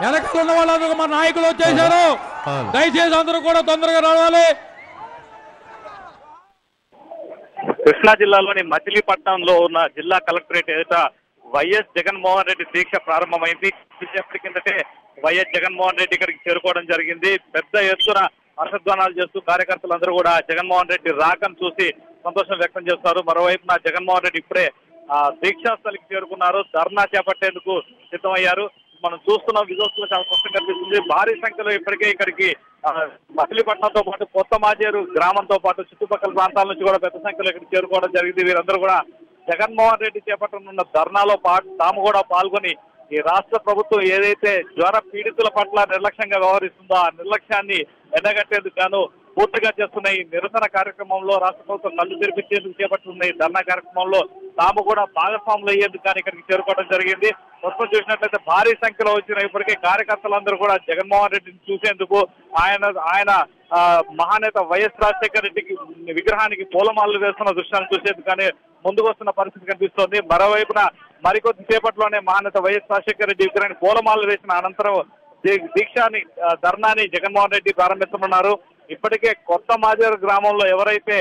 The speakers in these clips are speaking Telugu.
వెనకాల ఉన్న వాళ్ళందరూ మా నాయకులు వచ్చేసారు. దయచేసి అందరూ కూడా తొందరగా రావాలి. కృష్ణా జిల్లాలోని మచిలీపట్నంలో ఉన్న జిల్లా కలెక్టరేట్ ఎదుట వైఎస్ జగన్మోహన్ రెడ్డి దీక్ష ప్రారంభమైంది. కొద్దిసేపటి కిందటే వైఎస్ జగన్మోహన్ రెడ్డి ఇక్కడికి చేరుకోవడం జరిగింది. పెద్ద ఎత్తున హర్షధ్వానాలు చేస్తూ కార్యకర్తలందరూ కూడా జగన్మోహన్ రెడ్డి రాకను చూసి సంతోషం వ్యక్తం చేస్తున్నారు. మరోవైపున జగన్మోహన్ రెడ్డి ఇప్పుడే దీక్షా స్థలికి చేరుకున్నారు. ధర్నా చేపట్టేందుకు సిద్ధమయ్యారు. మనం చూస్తున్న విజువల్స్ లో చాలా స్పష్టంగా కనిపిస్తుంది. భారీ సంఖ్యలో ఇప్పటికే ఇక్కడికి మచిలీపట్నంతో పాటు కొత్త మాజేరు గ్రామంతో పాటు చుట్టుపక్కల ప్రాంతాల నుంచి కూడా పెద్ద సంఖ్యలో ఇక్కడికి చేరుకోవడం జరిగింది. వీరందరూ కూడా జగన్మోహన్ రెడ్డి చేపట్టనున్న ధర్నాలో తాము కూడా పాల్గొని ఈ రాష్ట్ర ప్రభుత్వం ఏదైతే జ్వర పీడితుల పట్ల నిర్లక్ష్యంగా వ్యవహరిస్తుందో ఆ నిర్లక్ష్యాన్ని ఎండగట్టేందుకు గాను పూర్తిగా చేస్తున్న ఈ నిరసన కార్యక్రమంలో రాష్ట్ర ప్రభుత్వం కళ్ళు తెరిపించేందుకు చేపట్టున్న ఈ ధర్నా కార్యక్రమంలో తాము కూడా భాగస్వాములు అయ్యేందుకు కానీ ఇక్కడికి చేరుకోవడం జరిగింది. మొత్తం చూసినట్లయితే భారీ సంఖ్యలో వచ్చిన ఇప్పటికే కార్యకర్తలందరూ కూడా జగన్మోహన్ రెడ్డిని చూసేందుకు ఆయన మహానేత వైఎస్ రాజశేఖర రెడ్డికి విగ్రహానికి పూలమాలలు వేస్తున్న దృశ్యాన్ని చూసేందుకు కానీ ముందుకు వస్తున్న పరిస్థితి కనిపిస్తోంది. మరోవైపున మరికొద్ది సేపట్లోనే మహానేత వైఎస్ రాజశేఖర రెడ్డి విగ్రహానికి పూలమాలలు వేసిన అనంతరం దీక్షాని ధర్నాని జగన్మోహన్ రెడ్డి ప్రారంభిస్తున్నారు. ఇప్పటికే కొత్త మాజేరు గ్రామంలో ఎవరైతే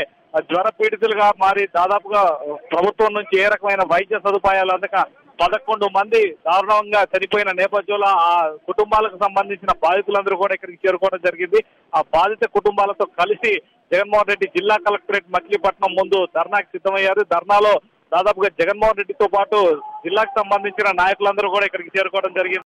జ్వర పీడితులుగా మారి దాదాపుగా ప్రభుత్వం నుంచి ఏ రకమైన వైద్య సదుపాయాలు అందక 11 మంది దారుణంగా చనిపోయిన నేపథ్యంలో ఆ కుటుంబాలకు సంబంధించిన బాధితులందరూ కూడా ఇక్కడికి చేరుకోవడం జరిగింది. ఆ బాధిత కుటుంబాలతో కలిసి జగన్మోహన్ రెడ్డి జిల్లా కలెక్టరేట్ మచిలీపట్నం ముందు ధర్నాకి సిద్ధమయ్యారు. ధర్నాలో దాదాపుగా జగన్మోహన్ రెడ్డితో పాటు జిల్లాకు సంబంధించిన నాయకులందరూ కూడా ఇక్కడికి చేరుకోవడం జరిగింది.